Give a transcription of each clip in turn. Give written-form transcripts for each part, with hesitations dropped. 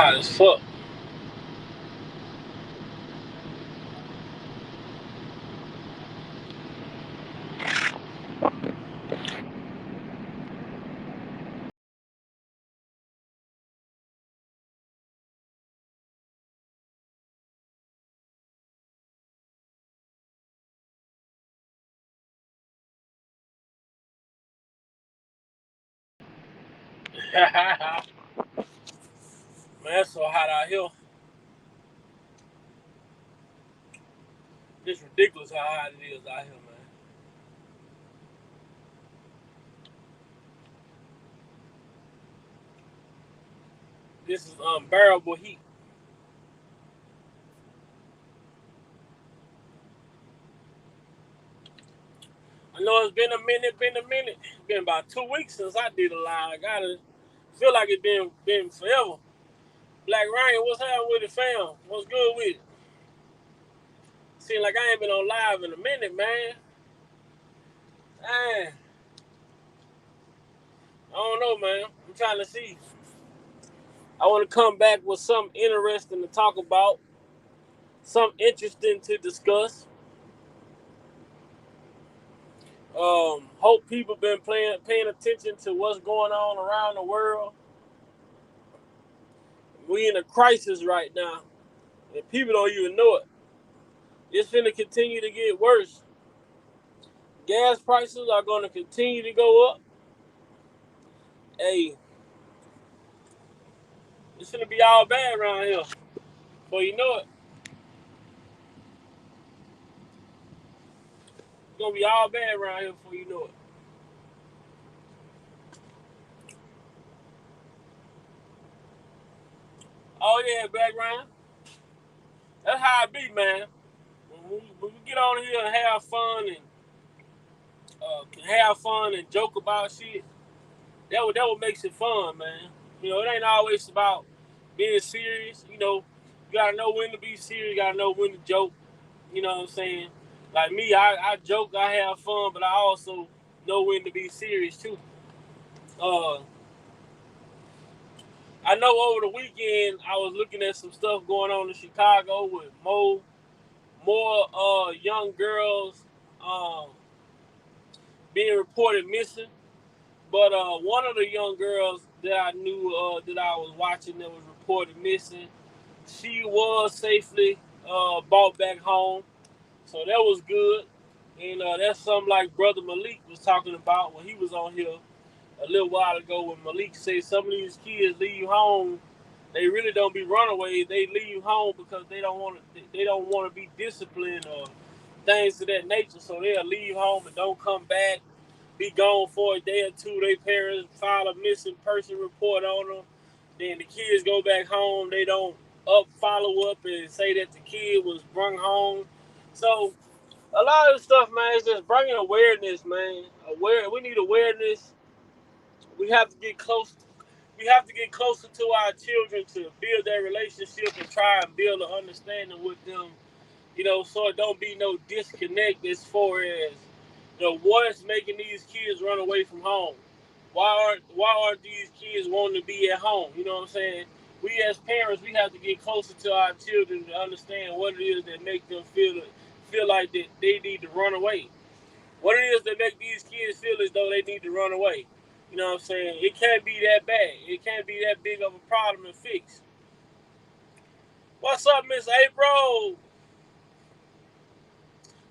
hot as fuck. Man, it's so hot out here. It's ridiculous how hot it is out here, man. This is unbearable heat. I know it's been a minute. It's been about 2 weeks since I did a live. I gotta feel like it's been forever. Black Ryan, what's happening with it, fam? What's good with it? Seems like I ain't been on live in a minute, man. Dang, I don't know, man. I'm trying to see. I want to come back with something interesting to talk about, something interesting to discuss. Hope people been paying attention to what's going on around the world. We in a crisis right now, and people don't even know it. It's going to continue to get worse. Gas prices are going to continue to go up. Hey, it's going to be all bad around here. Before you know it, it's going to be all bad around here before you know it. Oh yeah, background. That's how it be, man. When we get on here and have fun and joke about shit, that what makes it fun, man. It ain't always about being serious. You gotta know when to be serious. You gotta know when to joke. You know what I'm saying? Like me, I joke, I have fun, but I also know when to be serious too. Uh, I know over the weekend I was looking at some stuff going on in Chicago with more young girls um, being reported missing. But one of the young girls that I knew that I was watching that was reported missing, she was safely brought back home. So that was good. And that's something like Brother Malik was talking about when he was on here a little while ago, when Malik said some of these kids leave home, they really don't be runaways. They leave home because they don't want to be disciplined or things of that nature. So they'll leave home and don't come back, be gone for a day or two. Their parents file a missing person report on them. Then the kids go back home. They don't follow up and say that the kid was brung home. So a lot of stuff, man, is just bringing awareness, man. We need awareness. We have to get close. We have to get closer to our children to build that relationship and try and build an understanding with them. So it don't be no disconnect as far as what's making these kids run away from home. Why aren't these kids wanting to be at home? You know what I'm saying? We as parents, we have to get closer to our children to understand what it is that make them feel like that they need to run away. What it is that make these kids feel as though they need to run away. You know what I'm saying? It can't be that bad. It can't be that big of a problem to fix. What's up, Miss April?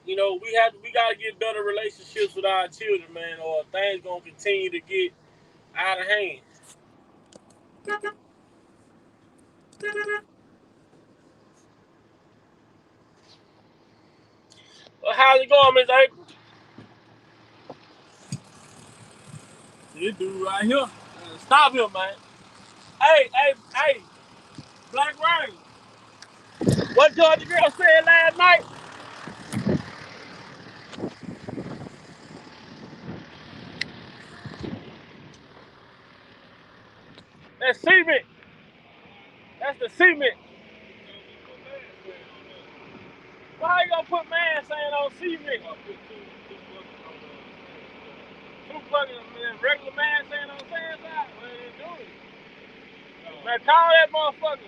We gotta get better relationships with our children, man, or things gonna continue to get out of hand. Well, how's it going, Miss April? This dude right here. Stop him, man. Hey, Black Rain. What Georgia girl said last night? That's cement. That's the cement. Well, how you gonna put man saying on cement? Two fucking regular man saying on sand side? Well, they do it. Man, call that motherfucker.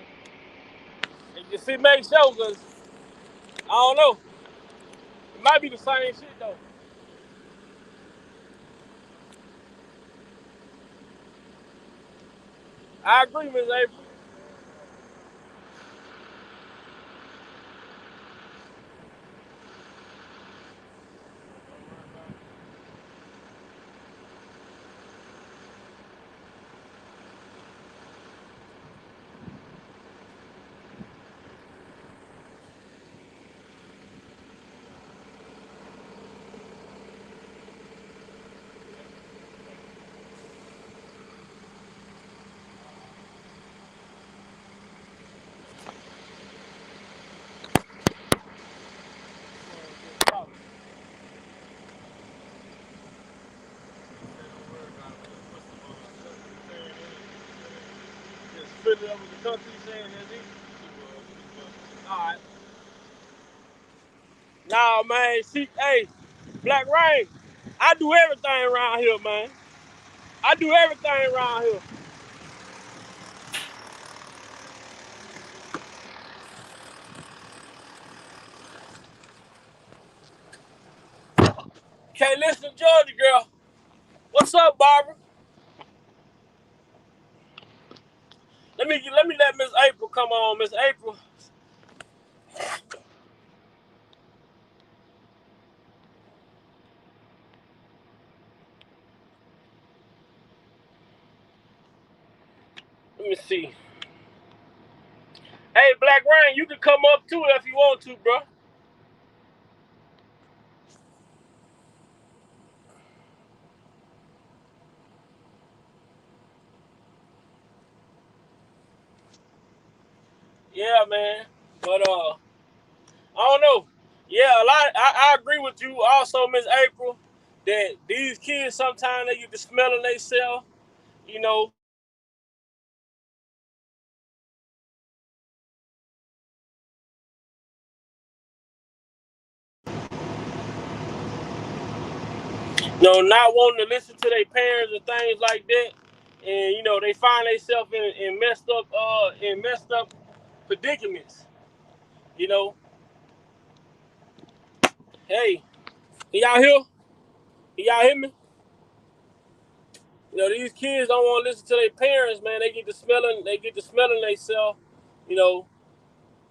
And just see, make sure, cause I don't know. It might be the same shit though. I agree, Miss April. Just fill it up with the country saying that's it. Alright. Nah, man. See, hey, Black Rain, I do everything around here, man. I do everything around here. Can't listen to Georgia girl. What's up, Barbara? Let Miss April come on, Miss April. Let me see. Hey, Black Rain, you can come up too if you want to, bro. Yeah, man. But I don't know. Yeah, a lot. I agree with you also, Miss April, that these kids sometimes they get to smelling themselves. You know, not wanting to listen to their parents and things like that, and they find themselves in messed up predicaments. You know, hey, y'all here? Y'all hear me? These kids don't want to listen to their parents, man. They get to smelling themselves, you know,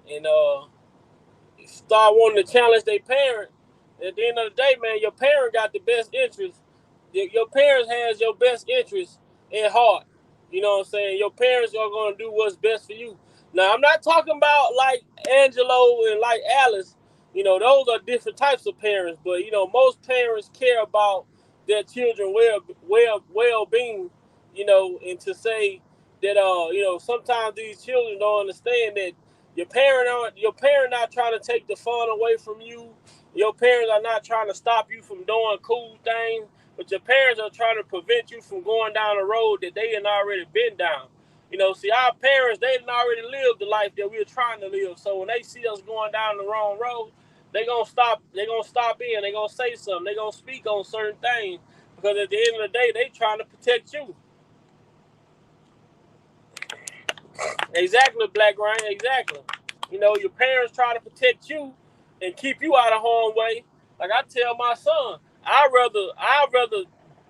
and start wanting to challenge their parent. At the end of the day, man, your parent got the best interest. Your parents has your best interest at heart. You know what I'm saying? Your parents are gonna do what's best for you. Now, I'm not talking about like Angelo and like Alice. Those are different types of parents. But most parents care about their children well being. And to say that sometimes these children don't understand that your parent not trying to take the fun away from you. Your parents are not trying to stop you from doing cool things, but your parents are trying to prevent you from going down a road that they had already been down. See, our parents, they had already lived the life that we were trying to live. So when they see us going down the wrong road, they gonna stop. They gonna stop in. They gonna say something. They gonna speak on certain things because at the end of the day, they trying to protect you. Exactly, Black Ryan. Exactly. Your parents try to protect you and keep you out of harm's way. Like I tell my son, I'd rather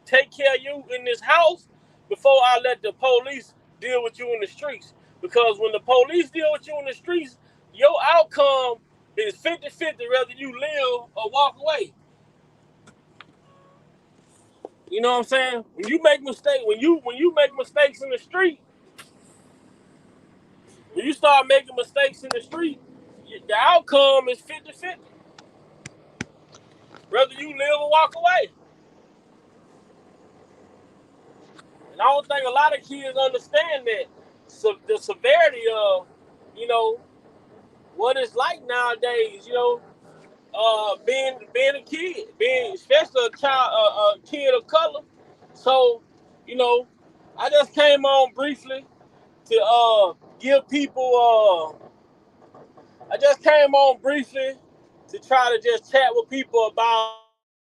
take care of you in this house before I let the police deal with you in the streets. Because when the police deal with you in the streets, your outcome is 50-50 whether you live or walk away. You know what I'm saying? When you make mistakes in the street, when you start making mistakes in the street, the outcome is 50-50 whether you live or walk away. And I don't think a lot of kids understand that. So the severity of, you know, what it's like nowadays, being a kid, being especially a kid of color. So, you know, I just came on briefly to give people I just came on briefly to try to just chat with people about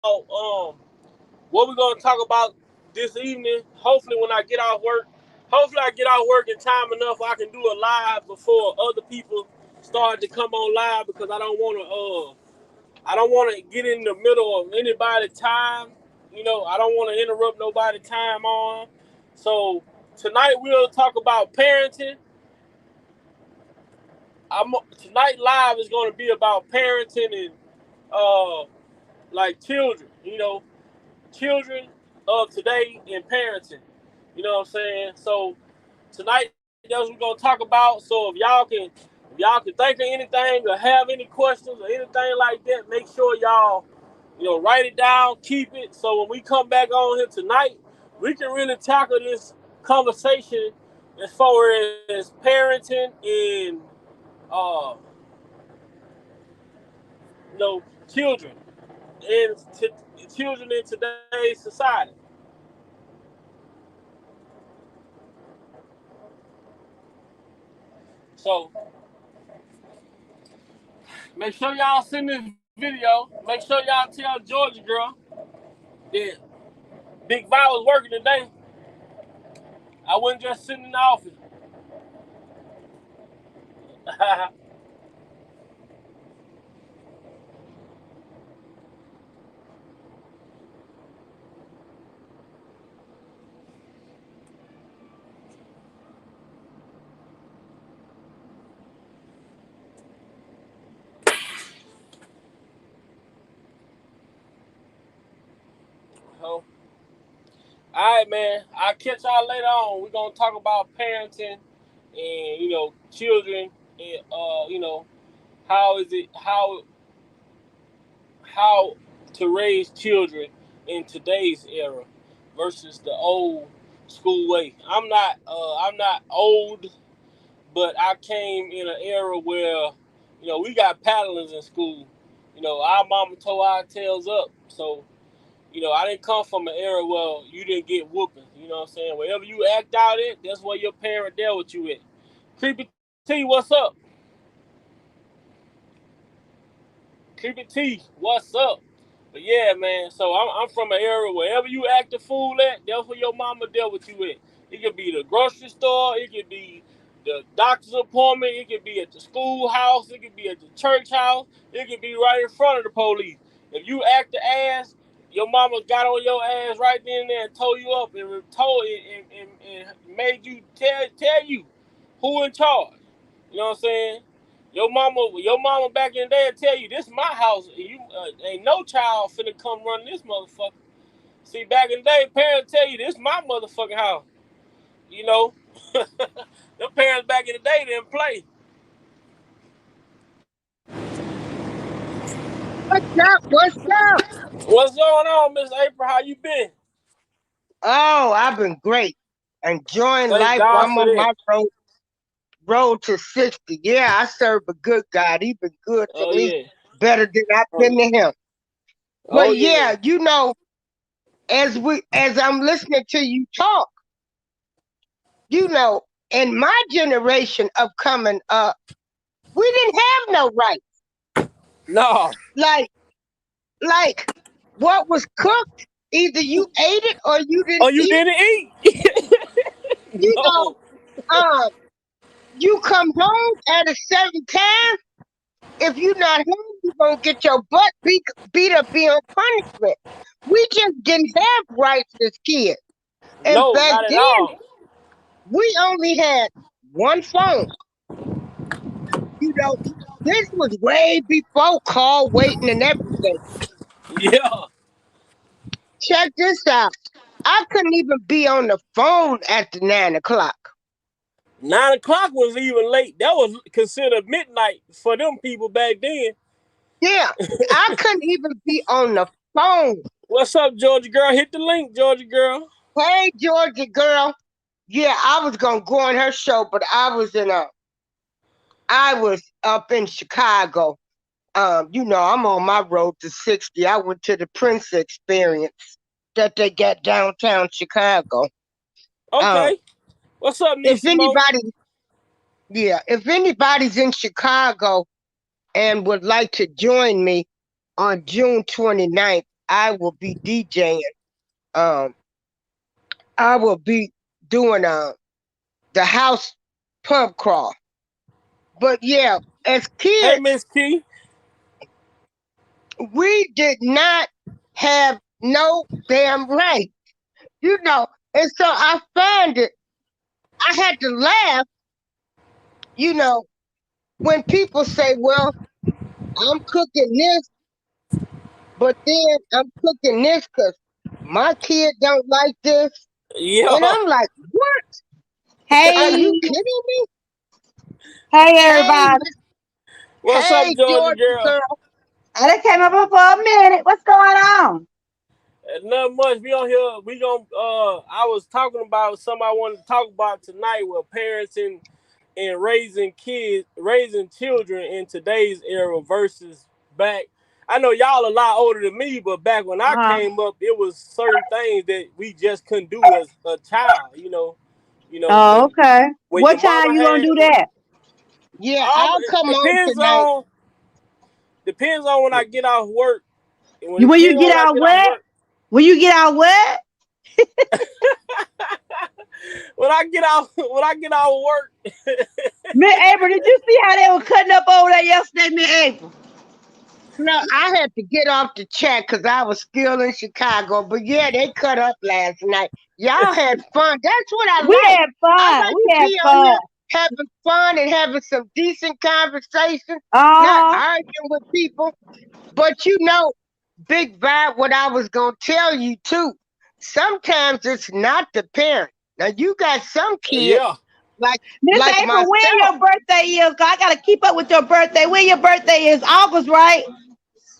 what we're gonna talk about this evening. Hopefully when I get off work, Hopefully, I get out work in time enough I can do a live before other people start to come on live because I don't want to get in the middle of anybody's time. I don't want to interrupt nobody's time on. So tonight we'll talk about parenting. Tonight live is going to be about parenting and uh, like children. Children of today and parenting. You know what I'm saying? So tonight that's what we're gonna talk about. So if y'all can think of anything or have any questions or anything like that, make sure y'all write it down, keep it. So when we come back on here tonight, we can really tackle this conversation as far as parenting and uh children and children in today's society. So make sure y'all send this video. Make sure y'all tell Georgia girl that Big Vi was working today. I wasn't just sitting in the office. So, all right, man. I'll catch y'all later on. We're gonna talk about parenting and children and how is it how to raise children in today's era versus the old school way. I'm not old, but I came in an era where we got paddlers in school. Our mama tore our tails up. So I didn't come from an era where you didn't get whooping. You know what I'm saying? Wherever you act out at, that's where your parent dealt with you at. Creepy T, what's up? Creepy T, what's up? But yeah, man. So I'm from an era wherever you act a fool at, that's where your mama dealt with you at. It could be the grocery store, it could be the doctor's appointment, it could be at the schoolhouse, it could be at the church house, it could be right in front of the police. If you act the ass, your mama got on your ass right then and there and tore you up and and made you tell you who in charge. You know what I'm saying? Your mama back in the day will tell you this is my house. You ain't no child finna come run this motherfucker. See, back in the day, parents tell you this is my motherfucking house. You know, the parents back in the day didn't play. What's up? What's up? What's going on, Miss April? How you been? Oh, I've been great. Enjoying Thank life. God I'm for on that. my road to 60. Yeah, I serve a good God. He been good to Oh me, yeah. better than I've Oh been yeah. to him. Oh But yeah. yeah, as I'm listening to you talk, you know, in my generation of coming up, we didn't have no rights. No. Like like what was cooked, either you ate it or you Oh, didn't you eat. didn't eat? You know, No. um, you come home at a certain time. If you're not home, you're gonna get your butt beat up being punishment. We just didn't have rights as kids. And No, back not at then, all. we only had one phone. You know, this was way before call waiting and everything. Yeah. Check this out. I couldn't even be on the phone after 9 o'clock. 9 o'clock was even late. That was considered midnight for them people back then. Yeah, I couldn't even be on the phone. What's up, Georgia girl? Hit the link, Georgia girl. Hey, Georgia girl. Yeah, I was gonna go on her show, but I was up in Chicago. I'm on my road to 60. I went to the Prince experience that they got downtown Chicago. Um, Okay. What's up, if Nishimo? anybody, yeah, if anybody's in Chicago and would like to join me on June 29th, I will be DJing. Um, I will be doing the house pub crawl. But yeah, as Hey, kids, Miss Key. we did not have no damn right, you know. And so I find it, I had to laugh, you know, when people say, well, I'm cooking this, but then I'm cooking this because my kid don't like this. Yeah. And I'm like, what? Are Hey, you kidding me? hey Hey, everybody. What's up, hey, Georgia Georgia girl? girl. I done came up for a minute. What's going on? Nothing much. We on here. We gon' I was talking about something I wanted to talk about tonight with parents and raising kids, raising children in today's era versus back. I know y'all a lot older than me, but back when I Uh-huh. came up, it was certain things that we just couldn't do as a child. Oh, When okay. when What your time mama you gonna had do that? Yeah, I'll it come on depends tonight. on when I get off work. And when You it when you depends on get when I out get off what? work. When you get out what? When I get out when I get out of work. Miss April, did you see how they were cutting up over there yesterday, Miss April? No, I had to get off the chat because I was still in Chicago. But yeah, they cut up last night. Y'all had fun. That's what I We like. had I fun. like We to had be on fun. here having fun and having some decent conversation, not Uh-huh. arguing with people. But Big Vibe, what I was gonna tell you too. Sometimes it's not the parent. Now you got some kids Yeah. like Miss like April, when myself. your birthday is? 'Cause I gotta keep up with your birthday. When your birthday is? August, right?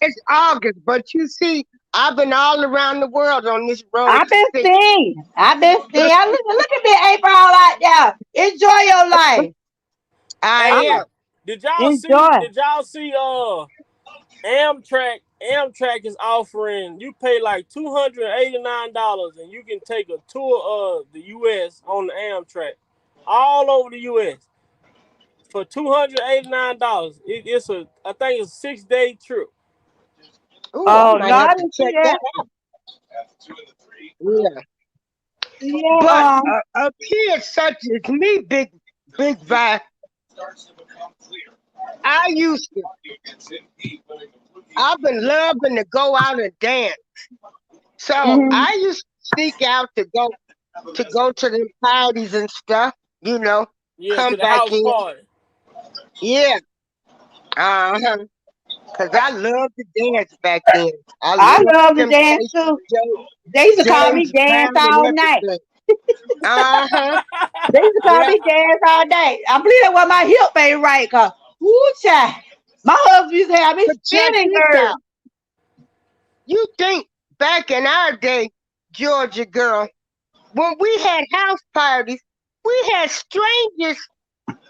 It's August, but you see, I've been all around the world on this road I've to been 60. seeing. I've been seeing. Look at me, April, all out there. Enjoy your life. I Hey, am. Enjoy. did y'all see Amtrak is offering you pay like $289 and you can take a tour of the US on the Amtrak. All over the US for $289. I think it's a 6 day trip. Ooh, I Oh might no, I have to didn't see check that. that out. Yeah. Yeah. But a kid such as me, big vibe, I used to. I've been loving to go out and dance. So Mhm. I used to sneak out to go to them parties and stuff. You know, Yeah, to come the back house in. party. Yeah. Uh huh. Cause I loved to dance back then. I I loved love to them dance Stacy too. Joe, They used to call me James dance Brown, and all night. everything. Uh huh. They used to call Yeah. me dance all day. I believe that was my hip ain't right, cause woo child. My husband used to have me But check spinning, this girl. out. You think back in our day, Georgia girl, when we had house parties, we had strangers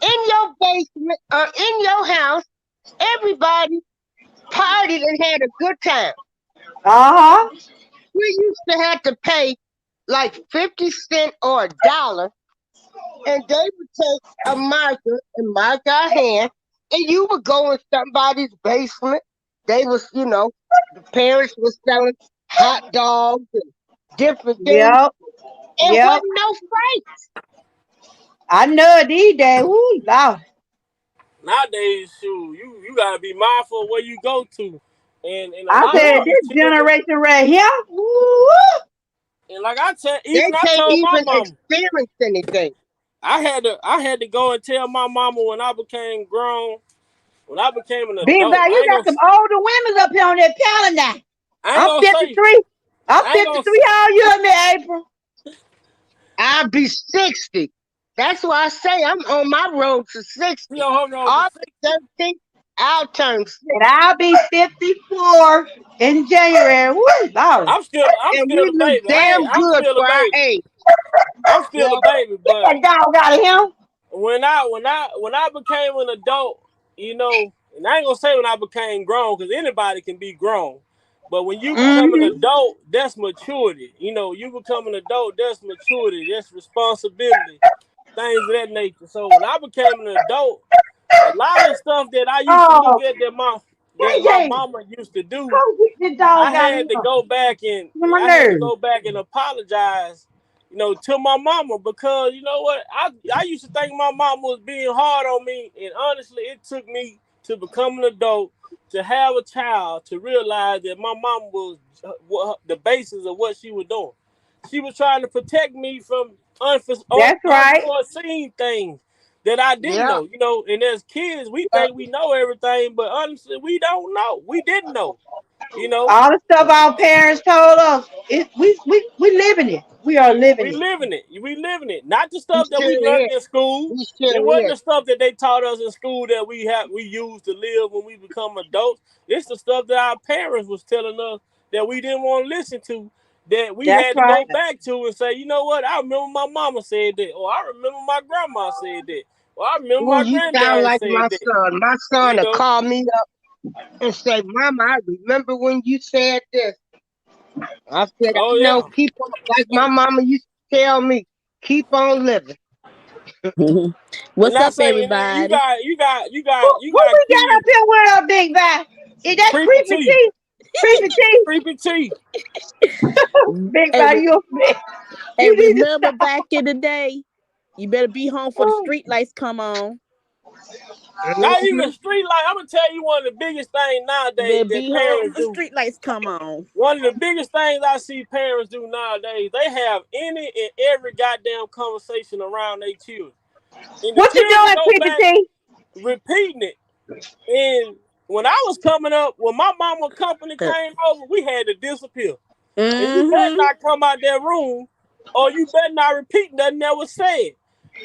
in your basement or in your house. Everybody partied and had a good time. Uh-huh. We used to have to pay like 50 cents or $1, and they would take a marker and mark our hand, and you would go in somebody's basement. They was, the parents was selling hot dogs and different things. Yep. It Yep. wasn't no fight. I know it these days. Woo, Lord. Nowadays, shoot, you gotta be mindful of where you go to. And a I lot of said these this children, generation right here. Woo. and like I tell They even I can't told my even mama. experience anything. I had to go and tell my mama when I became grown, when I became an Big adult. Val, you got some older women up here on that panel now. I ain't I'm gonna say 53. I'm I ain't gonna 53. How old you in me, April? I'll be 60. That's why I say I'm on my road to see 60. on her on the August six. 13th, I'll turn 60. And I'll be 54 in January. Woo, Lord. I'm And still we a look baby. damn I'm good still a for our baby. age. I'm still a Yeah. baby, Get but that dog out of him. when I became an adult, and I ain't gonna say when I became grown because anybody can be grown. But when you become an Mm-hmm. adult, that's maturity. You become an adult, that's maturity, that's responsibility, things of that nature. So when I became an adult, a lot of stuff that I used to look Oh, at that my KJ, mama used to do, come get the I dog out of had here. to go back and Get on my I had to nerves. go back and apologize. to my mama, because you know what, I used to think my mama was being hard on me, and honestly, it took me to become an adult to have a child to realize that my mama was the basis of what she was doing. She was trying to protect me from That's right. unforeseen things that I didn't Yeah. know. And as kids, we think we know everything, but honestly, we don't know. We didn't know. You know, All the stuff our parents told us, we living it. We are living We it. living it. We living it. Not the We stuff that we sure learned is. in school. We sure It wasn't is. the stuff that they taught us in school that we use to live when we become adults. It's the stuff that our parents was telling us that we didn't want to listen to, that we That's had to right. go back to and say, you know what? I remember my mama said that, or I remember my grandma said that, or I remember Oh, my you sound granddad like said my that. son. My son You will know? call me up and say, Mama, I remember when you said this. I said, Oh I know, yeah. keep on, like my mama used to tell me, keep on living. And What's I up, say, and you everybody? got you got you Who, got you who got we got up kids. here with a big guy? Is that Creepy creepy T. T? Creepy T? Creepy T. Big Hey, guy, you a big. hey, You need to remember stop. back in the day? You better be home for the street lights come on. Not even Hmm. street light. I'm gonna tell you one of the biggest things You nowadays better that be home parents for the do. street lights come on. One of the biggest things I see parents do nowadays, they have any and every goddamn conversation around their children. And the What you children doing, go creepy back T? repeating it. And when I was coming up, when my mama company Uh, came over, we had to disappear. And you better Mm-hmm. not come out that room, or you better not repeat nothing that was said.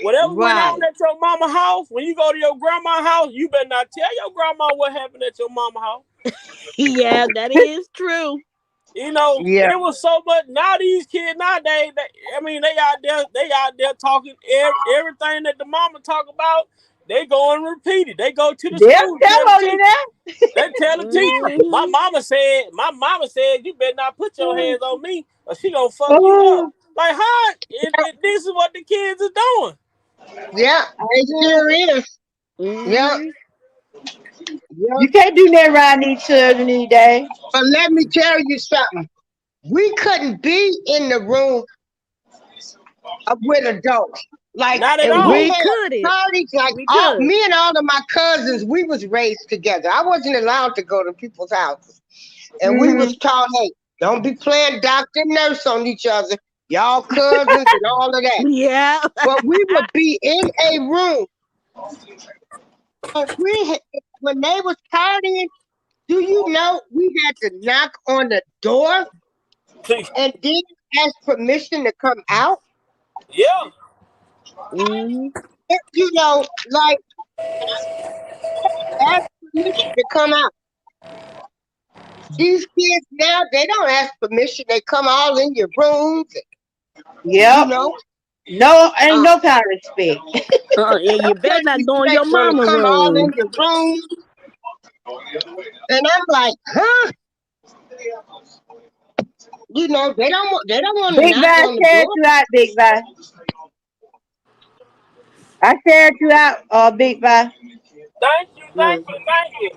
Whatever went on Right. at your mama house, when you go to your grandma's house, you better not tell your grandma what happened at your mama house. Yeah, that is true. Yeah. It was so much. Now these kids nowadays, they out there talking everything that the mama talk about. They go and repeat it. They go to the They'll school, tell tell the on you teacher. now. They tell the teacher. Mm-hmm. My mama said, you better not put your hands on me, or she gonna fuck you up. Oh, Like, how? This is what the kids are doing. Yeah, it sure is. Yeah. Mm-hmm. Yeah. you can't do that around these children these days. But let me tell you something. We couldn't be in the room with adults. Like, Not at and we We all. had couldn't. parties, like We all could. me and all of my cousins, we was raised together. I wasn't allowed to go to people's houses. And we Mm-hmm. was taught, hey, don't be playing doctor and nurse on each other. Y'all cousins and all of that. Yeah. But we would be in a room and when they was partying, do you know we had to knock on the door and then ask permission to come out? Yeah. Mm-hmm. Like ask permission to come out. These kids now, they don't ask permission. They come all in your rooms, you Yep. know. No, ain't Uh, no kind of respect. Yeah, no you better kind of not go in respect your gonna mama come all in room. your room. And I'm like, huh? They don't want to Big knock guy on the shared door. you out, big guy. I shared you out, big guy. Thank you, thank you.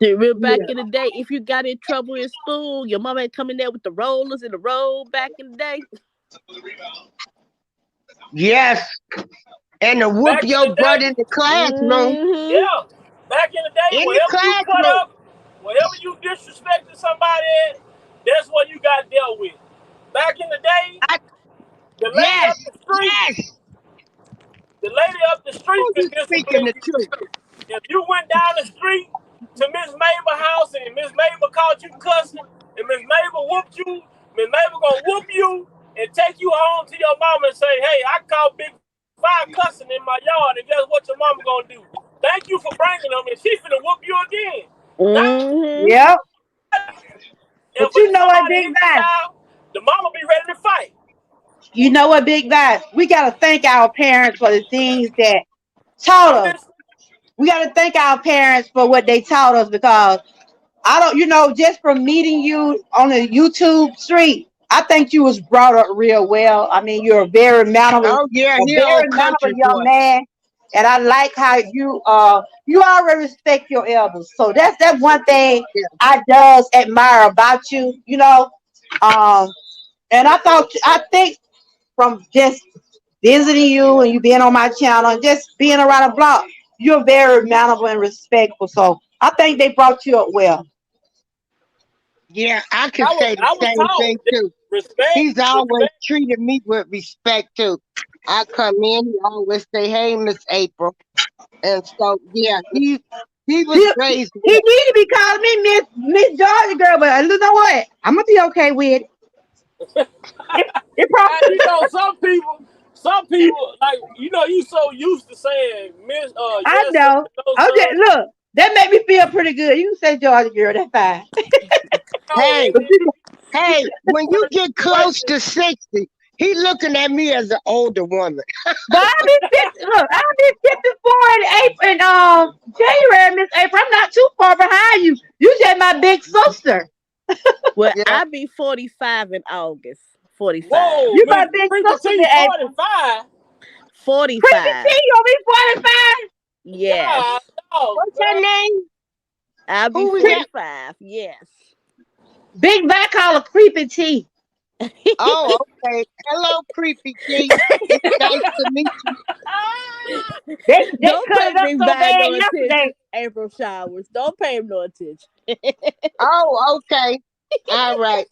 See, real back in the day, if you got in trouble in school, your mama had come in there with the rollers and the roll back in the day. Yes. And to whoop Back in your the butt day, in the classroom. Mm-hmm. yeah. Back in the day, In the wherever you cut classroom. up, wherever you disrespected somebody at, that's what you got dealt with. Back in the day, I, the lady yes. up the street, Yes. the lady up the street Oh, you could speaking discipline the you. truth. If you went down the street to Miss Mabel's house and Miss Mabel caught you cussing, and Miss Mabel whooped you, Miss Mabel gonna whoop you and take you home to your mama and say, "Hey, I caught Big Five cussing in my yard, and guess what your mama gonna do? Thank you for bringing them, and she finna whoop you again." That's how it Mm-hmm. used to Yep. be. If But you know what, somebody big hit the guy? child, the mama be ready to fight. You know what, big guy? We gotta thank our parents for the things that taught I'm us. listening. We gotta thank our parents for what they taught us because I don't, just from meeting you on the YouTube street, I think you was brought up real well. I mean, you're Oh, yeah, a he old very mannerable country young boy. man, and I like how you already respect your elders. So that's one thing Yeah. I does admire about you. Um, And I think from just visiting you and you being on my channel and just being around the block, you're very mannerable and respectful. So I think they brought you up well. Yeah, I can say the I was same taught thing too. respect, He's always respect. treated me with respect too. I come in, he always say, "Hey, Miss April," and so yeah, he was He, raised he well. need to be calling me Miss Georgia girl, but you know what? I'm gonna be okay with it. It And probably, some people like you so used to saying Miss I yes sir, know. no I'm just sir. look. That made me feel pretty good. You can say Georgia girl, that's fine. No, Hey, and it hey, when for you the get close situation. to 60, he looking at me as an older woman. But I'll be 50. Look, I'll be 54 in April in January, Miss April. I'm not too far behind you. You just my big sister. Well, Yeah. I'll be 45 in August. 45. Whoa, You my Miss big Creepy sister, T Miss April. 45. Creepy T, 45. you gonna be 45? God, Yes. no, What's her girl. name? I'll be Who was that? 45. Yes. Big back collar Creepy T. Oh, okay. Hello, Creepy T. It's nice to meet you. They Don't cut pay it up Big so Bad bad no yesterday. attention. April showers. Don't pay him no attention. Oh, okay. All right.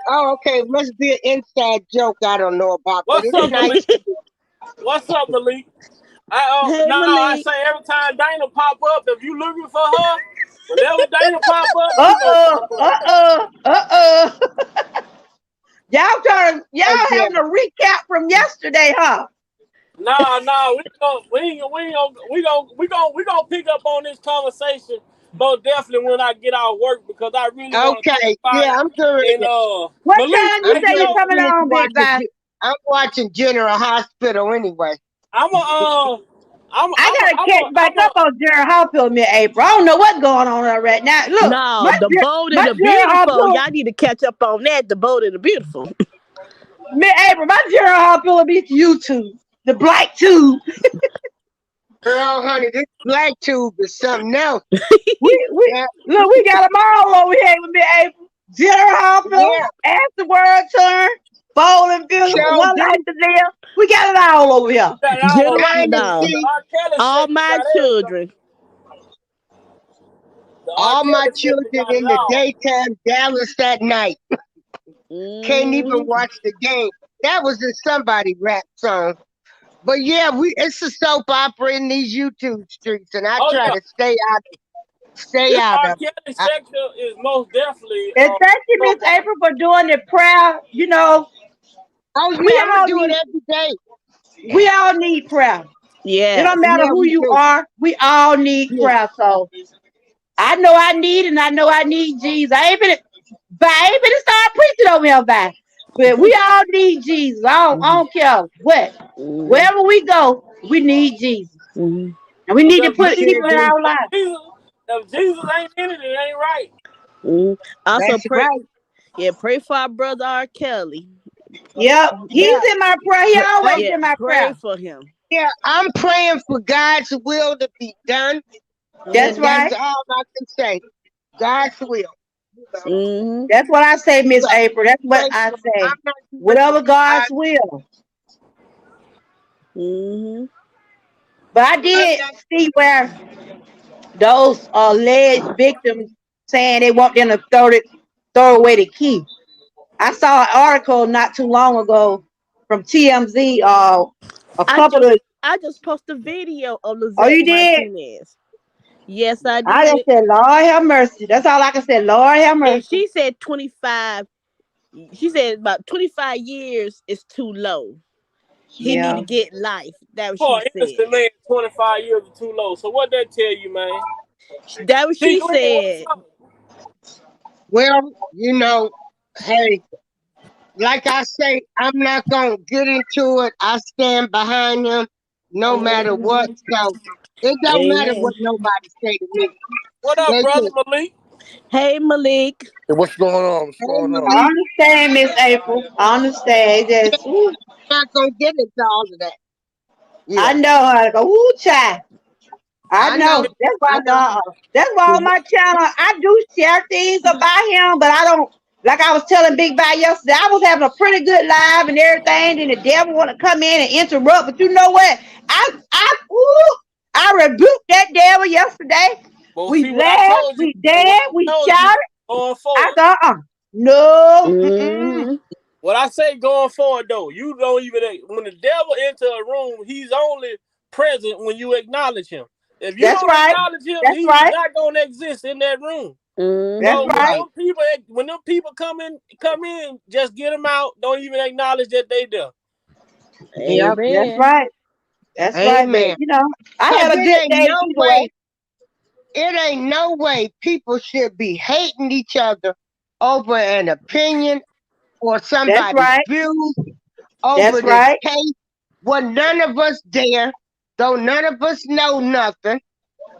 Oh, okay. Must be an inside joke I don't know about, but What's it's up, nice Malik? to meet What's up, Malik? Hey, Now I Malik. say every time Dana pop up, if you looking for her, whenever Dana pop up, Uh she gonna oh, pop up. uh oh, uh oh. Y'all you. Yeah. having a recap from yesterday, huh? Nah, we gonna pick up on this conversation, but definitely when I get out of work because I really want to talk Okay. about Yeah, it. I'm good. And What Malik, time you I'm hey, say you gonna coming finish on, Big watching. Guy? I'm watching General Hospital anyway. I'm a I gotta catch back I'm a up on Jerry Hospital in April. I don't know what's going on there right now. Look, No, the bold My and the Jerry beautiful. Hospital, Y'all need to catch up on that. The bold and the beautiful. mid April, my Jerry Hospital will be YouTube, the black tube. Girl, honey, this black tube is something else. We Yeah, look, we got them all over here with mid April. Jerry Hospital, yeah, As the World Turn, Bold and Beautiful, sure One Life do. to Live. We got it all over here. we got it all over. General, Diamond The no. C. R. Kelly All section my got everything. children. The R. All my Kelly section children got it in the all. daytime, Dallas at night. Can't even Mm, watch the game. That was a somebody rap song. But yeah, it's a soap opera in these YouTube streets, and I Oh try yeah, to stay this out R. of Kelly it. section is most definitely And thank you, Miss soap opera. April, for doing the prayer. You know, Oh we yeah, I'm gonna all do it need every day. we all need prayer. It don't yes. matter Yeah, who we you do. are. We all need Yeah. prayer. So I know I need, and I know I need Jesus. I ain't finna start preaching over here, by. But we all need Jesus. I Mhm, don't care what. mhm, Wherever we go, we need Jesus, mhm, and we Cause need to We put sure people in do. our lives. If Jesus ain't in it, it ain't right. mhm. Also That's pray. right. Yeah, pray for our brother R. Kelly. Yep, he's Yeah. in my prayer. He I'm, always Yeah, in my pray prayer. for him. yeah, I'm praying for God's will to be done, That's and Mm-hmm. that's right. all I can say. God's will. Mm-hmm. That's what I say, Miss So April. That's what pray I for me. I'm say. not doing Whatever it. God's will. Mm-hmm. But I did see where those alleged victims saying they want them to throw away the key. I saw an article not too long ago from TMZ. A I couple just of I just posted a video of oh, Lizette you did. Martinez. Yes, I I just did. said, Lord have mercy. That's all I can say. Lord have And mercy. she said 25. She said about 25 years is too low. He need Yeah. to get life. That what For she an said. innocent man, 25 years is too low. So what that tell you, man? That what T she Green, what's said. up? Well, hey, like I say, I'm not gonna get into it. I stand behind him no matter what. Mhm. So it don't matter Amen. what nobody say to me. What up, They brother just, Malik? Hey Malik. Hey, what's going on? What's hey, going on? I Malik, understand, Miss April. I understand. Just, ooh, I'm not gonna get into all of that. I Yeah, know how to go. Ooh, child. I I know, know. That's why. I know. That's why on my channel I do share things about him, but I don't like I was telling Big Bad yesterday, I was having a pretty good live and everything. Then the devil want to come in and interrupt. But you know what? I rebuked that devil yesterday. Well, We see what I laughed, told you. we What danced, we I told you shouted. going I forward. thought, no. Mm-hmm. What I say going forward though, you don't even when the devil enter a room, he's only present when you acknowledge him. If you That's don't right. acknowledge him, That's he's right. not gonna exist in that room. That's So Mm-hmm. right. when them people come in, just get them out. Don't even acknowledge that they there. Yep. That's Amen. right. That's right. But Amen. I Cause had a good day either way. it ain't no way people should be hating each other over an opinion or That's somebody's right. views over That's this right. case. Well, none of us there, though none of us know nothing,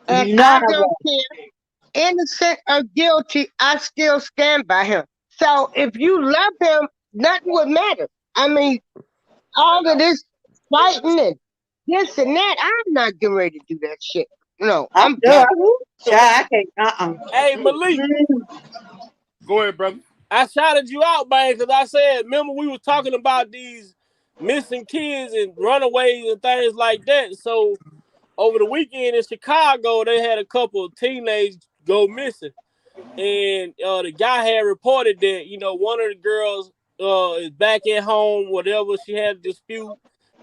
and I None of don't us. care, innocent or guilty, I still stand by him. So if you love him, nothing would matter. I mean, all of this fighting and this and that, I'm not getting ready to do that shit. No, I'm I'm done. done. Child, I can't. Hey Malik, Go ahead, brother. I shouted you out, man, because I said, remember we were talking about these missing kids and runaways and things like that. So over the weekend in Chicago, they had a couple of teenagers go missing. And the guy had reported that one of the girls is back at home, whatever she had a dispute,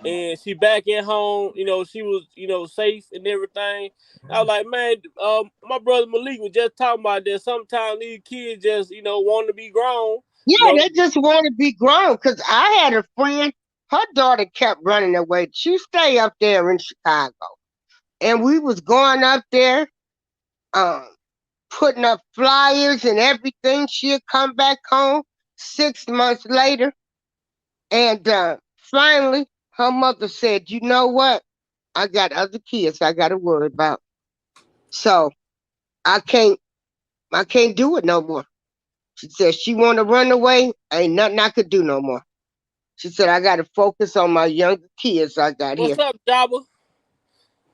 and she back at home. She was safe and everything. I was like, man, my brother Malik was just talking about that. Sometimes these kids just want to be grown. You Yeah, know, they just want to be grown. Cause I had a friend, her daughter kept running away. She stay up there in Chicago, and we was going up there, um, putting up flyers and everything. She'd come back home 6 months later, and finally, her mother said, "You know what? I got other kids I got to worry about, so I can't, I can't do it no more." She said she want to run away. Ain't nothing I could do no more. She said, I got to focus on my younger kids I got what's here. up, Jabba?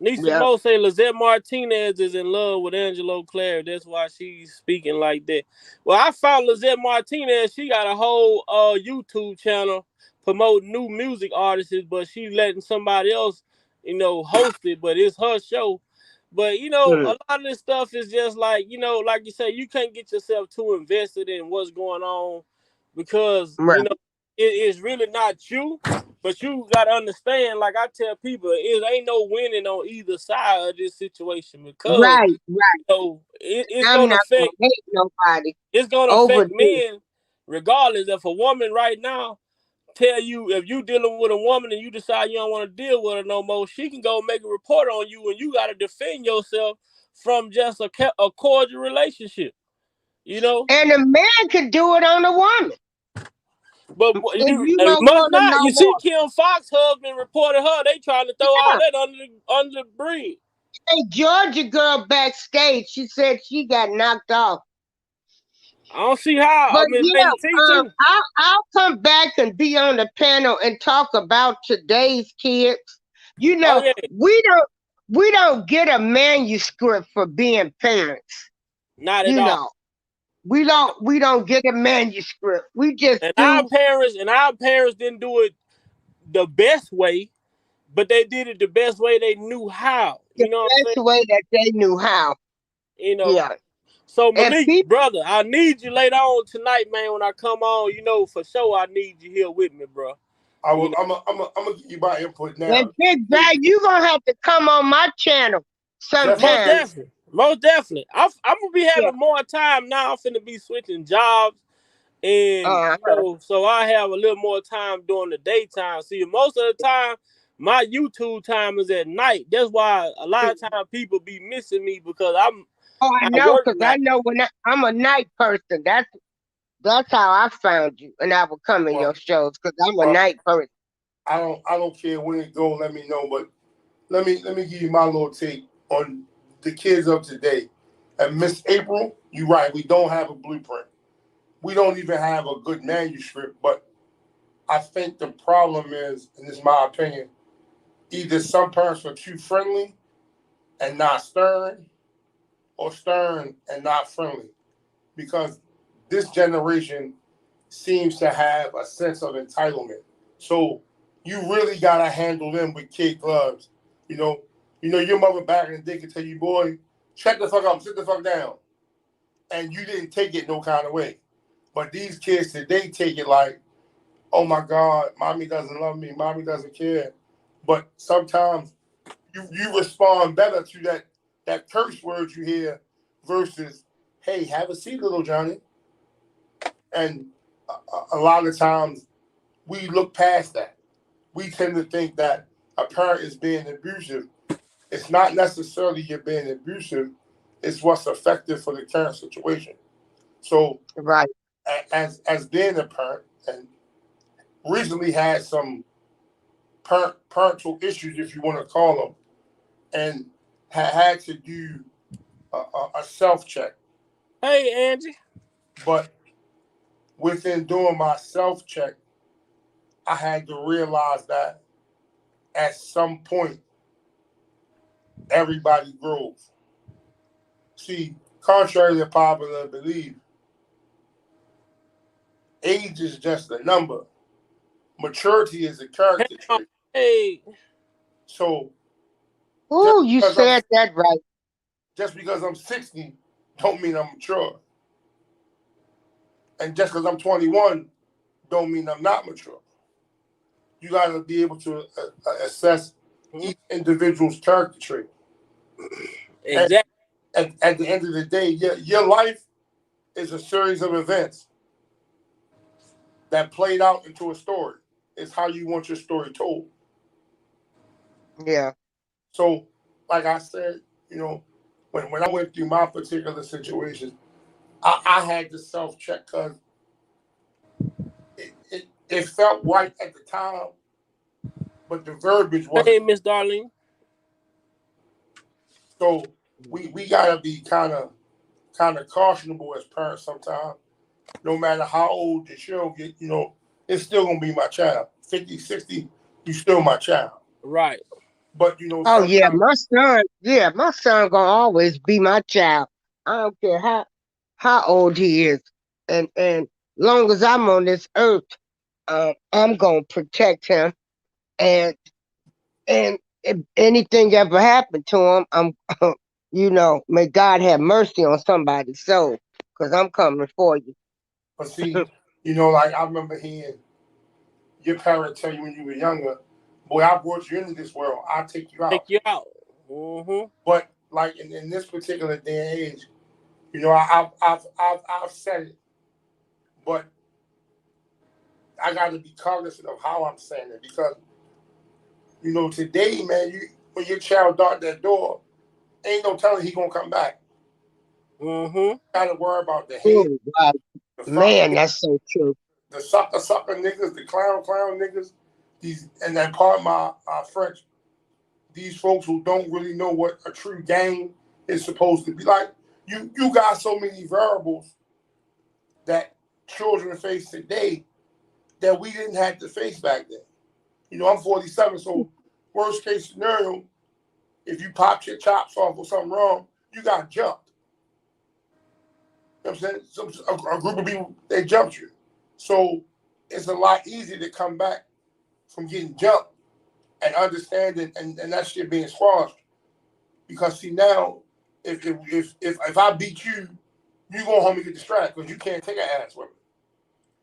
Nisa Yeah. Mo say Lizette Martinez is in love with Angelo Claire. That's why she's speaking like that. Well, I found Lizette Martinez. She got a whole YouTube channel promoting new music artists, but she letting somebody else, host it. But it's her show. But Mm, a lot of this stuff is just like like you say, you can't get yourself too invested in what's going on because right. it's really not you. But you gotta understand, like I tell people, it ain't no winning on either side of this situation because Right. Right. it's I'm gonna not going affect to hate nobody over this. men regardless. If a woman right now tell you if you dealing with a woman and you decide you don't want to deal with her no more, she can go make a report on you, and you got to defend yourself from just a cordial relationship. You know, And a man can do it on a woman but if you you don't must want to not. know You see, more. Kim Fox husband reported her. They trying to throw all Yeah. that under the bridge. Hey, Georgia girl backstage, she said she got knocked off. I don't see how. I But mean, yeah, Lady T too. I'll come back and be on the panel and talk about today's kids. You Oh know, yeah, we don't get a manuscript for being parents. not at You all. know, we don't get a manuscript. We just And our do parents and our parents didn't do it the best way, but they did it the best way they knew how. the You know what I'm saying? best way that they knew how. You know. Yeah, So and Malik, people brother, I need you later on tonight, man. When I come on, for sure I need you here with me, bro. I You will. know, I'm gonna give you my input and now. Big Bag, you gonna have to come on my channel Definitely. most sometime. definitely, most definitely. I'm gonna be Yeah. having more time now. I'm finna be switching jobs, and Uh-huh. so I have a little more time during the daytime. See, most of the time, my YouTube time is at night. That's why a lot of times people be missing me because Oh, I I know, work cause I night. know I'm a night person. That's how I found you, and I will come in your Well, shows because I'm a well, night person. I don't care when it go. Let me know, but let me give you my little take on the kids of today. And Miss April, you're right. We don't have a blueprint. We don't even have a good manuscript. But I think the problem is, and this is my opinion, either some parents are too friendly and not stern, or stern and not friendly. Because this generation seems to have a sense of entitlement. So you really gotta handle them with kid gloves. You know, your mother back in the day could tell you, boy, shut the fuck up, sit the fuck down. And you didn't take it no kind of way. But these kids today take it like, oh my God, mommy doesn't love me, mommy doesn't care. But sometimes you respond better to that curse word you hear versus, hey, have a seat, little Johnny. And a lot of times we look past that. We tend to think that a parent is being abusive. It's not necessarily you're being abusive. It's what's effective for the current situation. So, Right. as being a parent, and recently had some parental issues, if you want to call them, and had to do a self check. Hey, Angie. But within doing my self check, I had to realize that at some point, everybody grows. See, contrary to popular belief, age is just a number. Maturity is a character trait. Hey. So just Ooh, you because I'm said that right. just because I'm 60 don't mean I'm mature. And just because I'm 21 don't mean I'm not mature. You got to be able to assess each individual's character trait. Exactly. At the end of the day, your life is a series of events that played out into a story. It's how you want your story told. Yeah. So, like I said, when I went through my particular situation, I had to self check because it felt right at the time, but the verbiage wasn't. Hey, Miss Darlene. So we gotta be kind of cautionable as parents sometimes. No matter how old the child get, it's still gonna be my child. 50, 60, you still my child. Right. But Oh yeah, sometimes my son. Yeah, my son gonna always be my child. I don't care how old he is, and long as I'm on this earth, I'm gonna protect him. And and if anything ever happened to him, I'm, may God have mercy on somebody's soul, cause I'm coming for you. but see, like I remember hearing your parents tell you when you were younger, boy, I brought you into this world, I'll take you Take out. you out. Mm-hmm. But like in this particular day and age, I've said it, but I got to be cognizant of how I'm saying it because today, man, when your child dart that door, ain't no telling he gonna come back. Mm-hmm. Got to worry about the hate, Oh, wow. the fuck, Man, that's so true. the sucker niggas, the clown niggas. These and that part my French. These folks who don't really know what a true game is supposed to be like. You got so many variables that children face today that we didn't have to face back then. I'm 47, so worst case scenario, if you popped your chops off or something wrong, you got jumped. You know what I'm saying? A group of people, they jumped you. So it's a lot easier to come back from getting jumped and understanding and that shit being squashed. Because see now, if I beat you, you go home and get distracted because you can't take an ass with me.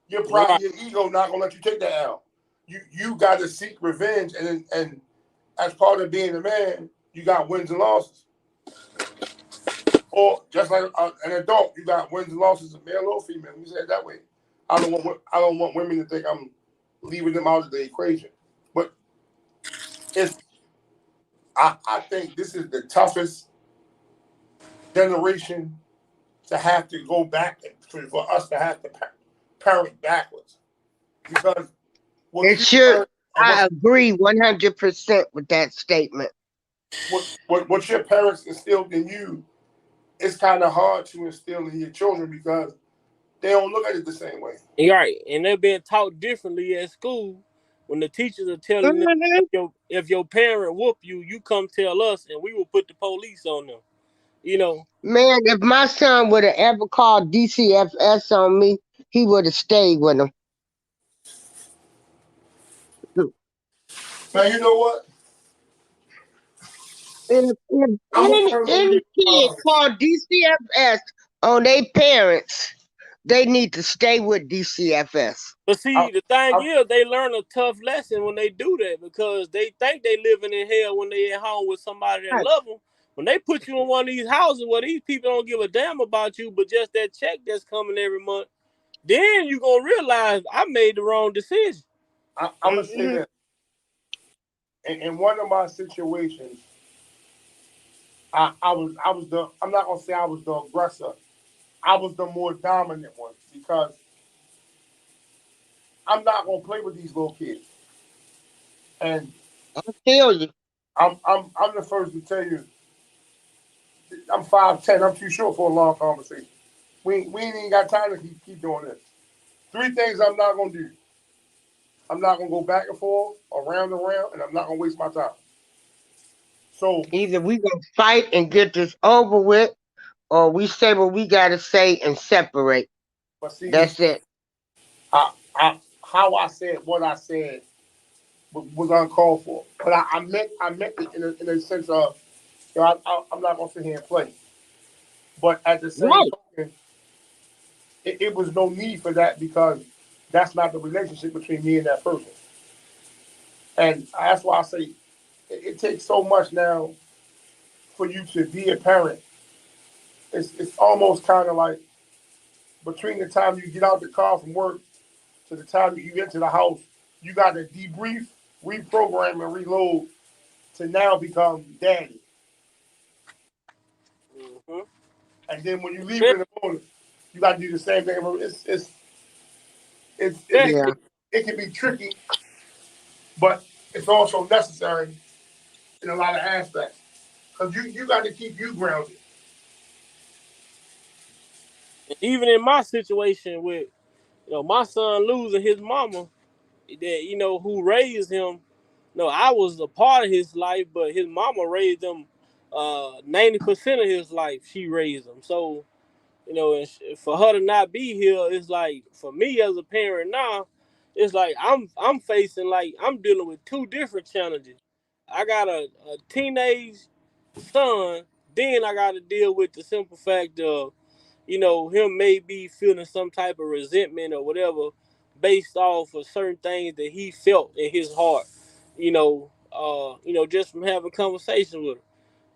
Your pride, Right. your ego not gonna let you take that L. You got to seek revenge, and as part of being a man, you got wins and losses. Or just like an adult, you got wins and losses, male or female. You say it that way. I don't want women to think I'm leaving them out of the equation. But it's I think this is the toughest generation to have to go back for us to have to parent backwards because what It you should. learn and I agree 100% with that statement. what your parents instilled in you, it's kind of hard to instill in your children because they don't look at it the same way. Right. And they're being taught differently at school when the teachers are telling them Mhm. if your parent whoop you, you come tell us and we will put the police on them. You know, Man, if my son would have ever called DCFS on me, he would have stayed with him. Now you know what? If I'm a any firm kid believer. called DCFS on their parents, they need to stay with DCFS. but I, see, the thing I, is, they learn a tough lesson when they do that because they think they living in hell when they at home with somebody that Right. love them. When they put you in one of these houses where these people don't give a damn about you, but just that check that's coming every month, then you gonna realize I made the wrong decision. I'm gonna say this. In one of my situations, I was the. I'm not gonna say I was the aggressor. I was the more dominant one because I'm not gonna play with these little kids. And I feel you. I'm the first to tell you I'm 5'10". I'm too short for a long conversation. We ain't even got time to keep doing this. Three things I'm not gonna do. I'm not gonna go back and forth, around and around, and I'm not gonna waste my time. So, Either we gonna fight and get this over with, or we say what we gotta say and separate. but see, That's it. how I said what I said was uncalled for. But I meant it in a sense of, I'm not gonna sit here and play. But at the same Right. token, it was no need for that because that's not the relationship between me and that person. And that's why I say it takes so much now for you to be a parent. It's almost kind of like between the time you get out the car from work to the time you get to the house, you got to debrief, reprogram, and reload to now become daddy. Mm-hmm. And then when you leave it in the morning, you got to do the same thing. Yeah. It can be tricky, but it's also necessary in a lot of aspects because you got to keep you grounded. Even in my situation with my son losing his mama, that who raised him. No, I was a part of his life, but his mama raised him. 90% of his life, she raised him. So and for her to not be here, it's like for me as a parent now, it's like I'm facing like I'm dealing with two different challenges. I got a teenage son, then I got to deal with the simple fact of him may be feeling some type of resentment or whatever based off of certain things that he felt in his heart, just from having conversations with him.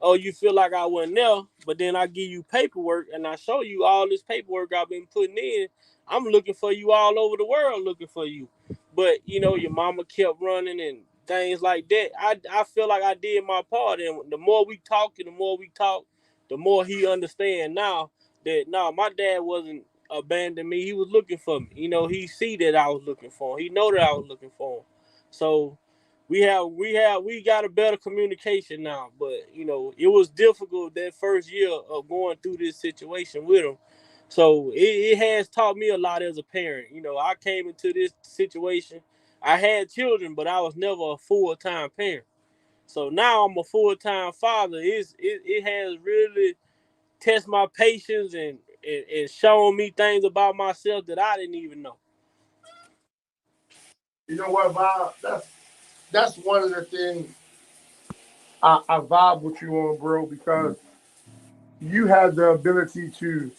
Oh, you feel like I wasn't there, but then I give you paperwork and I show you all this paperwork I've been putting in. I'm looking for you all over the world looking for you. But your mama kept running and things like that. I feel like I did my part, and the more we talk and the more we talk, the more he understand now that no, my dad wasn't abandoning me. He was looking for me. He see that I was looking for him. He know that I was looking for him. So we got a better communication now, but it was difficult that first year of going through this situation with him. So it has taught me a lot as a parent. I came into this situation. I had children, but I was never a full-time parent. So now I'm a full-time father. It has really tested my patience and shown me things about myself that I didn't even know. You know what, Bob? That's one of the things I vibe with you on, bro, because you have the ability to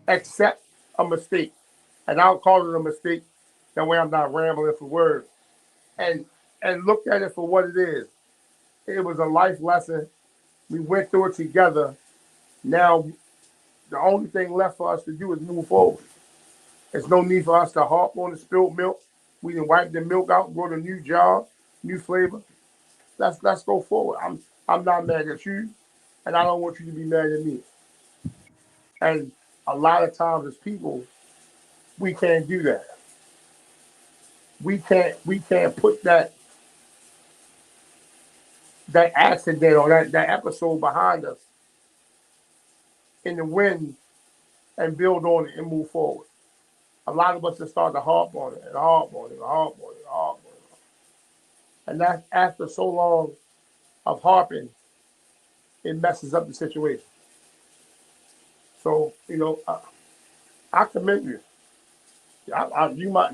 accept a mistake, and I'll call it a mistake. That way, I'm not rambling for words, and look at it for what it is. It was a life lesson. We went through it together. Now, the only thing left for us to do is move forward. There's no need for us to harp on the spilled milk. We can wipe the milk out, grow a new jar, new flavor. Let's go forward. I'm not mad at you, and I don't want you to be mad at me. And a lot of times as people, we can't do that. We can't put that accident or that episode behind us in the wind and build on it and move forward. A lot of us just start to harp on it and harp on it and harp on it and harp on it. And that's after so long of harping, it messes up the situation. So, I commend you.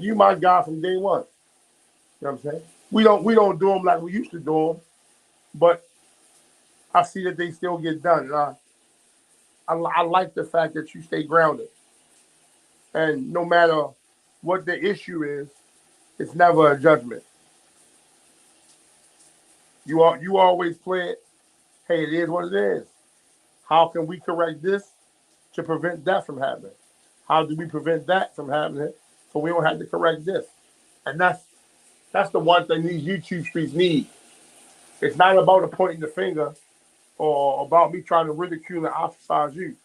You my guy from day one. You know what I'm saying? We don't do them like we used to do them, but I see that they still get done. And I like the fact that you stay grounded. And no matter what the issue is, it's never a judgment. You always play it. Hey, it is what it is. How can we correct this to prevent that from happening? How do we prevent that from happening so we don't have to correct this? And that's the one thing these YouTube streets need. It's not about pointing the finger or about me trying to ridicule and ostracize you.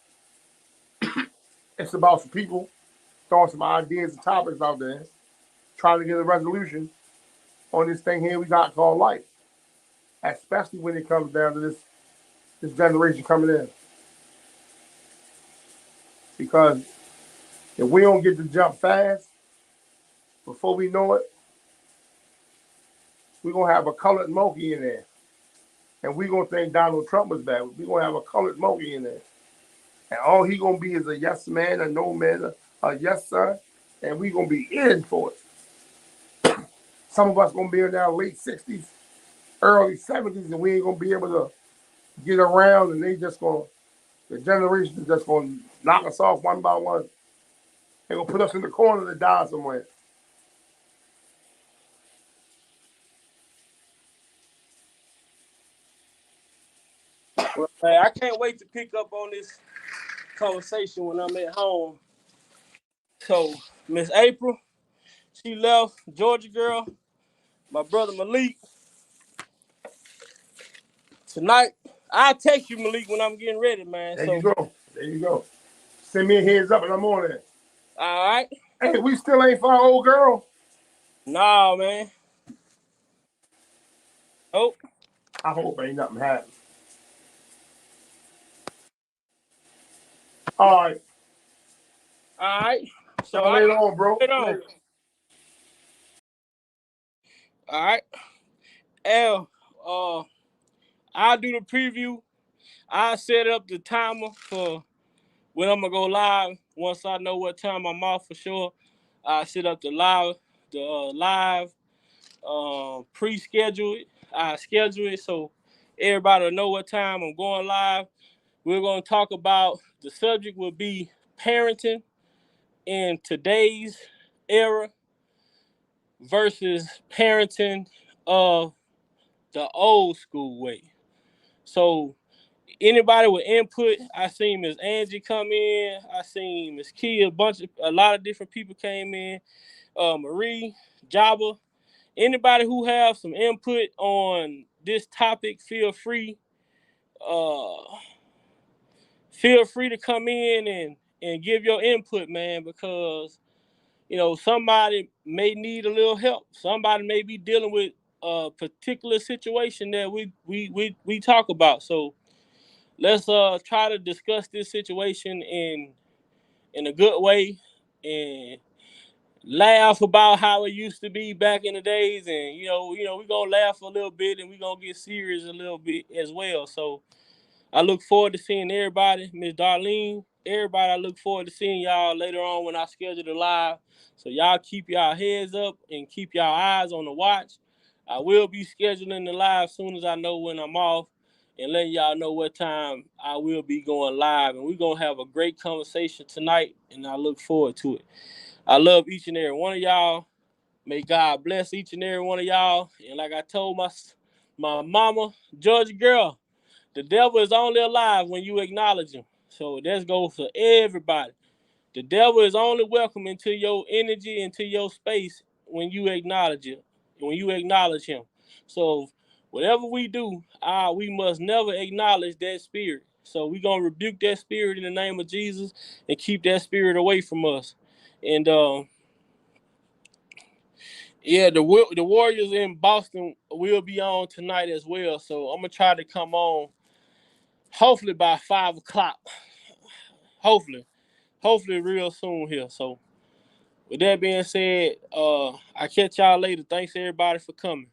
It's about some people throwing some ideas and topics out there, trying to get a resolution on this thing here we got called life. Especially when it comes down to this generation coming in. Because if we don't get to jump fast, before we know it, we're gonna have a colored monkey in there. And we're gonna think Donald Trump was bad. We're gonna have a colored monkey in there. And all he gonna be is a yes man, a no man, a yes sir, and we gonna be in for it. Some of us gonna be in our late 60s, early 70s, and we ain't gonna be able to get around, and the generation is just gonna knock us off one by one. They're gonna put us in the corner to die somewhere. Well, man, I can't wait to pick up on this conversation when I'm at home. So, Miss April, she left, Georgia girl. My brother Malik, tonight, I'll text you, Malik, when I'm getting ready, man. There So, you go. There you go. Send me a heads up and I'm on it. all right. Hey, we still ain't found old girl. Nah, man. Oh, I hope ain't nothing happened. All right. all right. So, Y'all I later on, bro. later on. Later. All right. L, I'll do the preview. I'll set up the timer for when I'm gonna go live. Once I know what time I'm off for sure, I set up the live pre-schedule it. I schedule it so everybody will know what time I'm going live. We're gonna talk about the subject will be parenting in today's era versus parenting of the old school way. So anybody with input, I seen Miss Angie come in, I seen Miss Kia, a lot of different people came in, Marie, Jabba. Anybody who have some input on this topic, uh, feel free to come in and give your input, man, because somebody may need a little help. Somebody may be dealing with a particular situation that we talk about. So let's try to discuss this situation in a good way and laugh about how it used to be back in the days, and we're gonna laugh a little bit and we're gonna get serious a little bit as well. So I look forward to seeing everybody, Miss Darlene, everybody. I look forward to seeing y'all later on when I schedule the live. So y'all keep y'all heads up and keep y'all eyes on the watch. I will be scheduling the live as soon as I know when I'm off and letting y'all know what time I will be going live. And we're going to have a great conversation tonight, and I look forward to it. I love each and every one of y'all. May God bless each and every one of y'all. And like I told my mama, Georgia girl, the devil is only alive when you acknowledge him. So that goes for everybody. The devil is only welcome into your energy, into your space when you acknowledge it, when you acknowledge him. So whatever we do, we must never acknowledge that spirit. So we're going to rebuke that spirit in the name of Jesus and keep that spirit away from us. And yeah, the Warriors in Boston will be on tonight as well. So I'm going to try to come on hopefully by 5 o'clock. Hopefully real soon here. So with that being said, I catch y'all later. Thanks everybody for coming.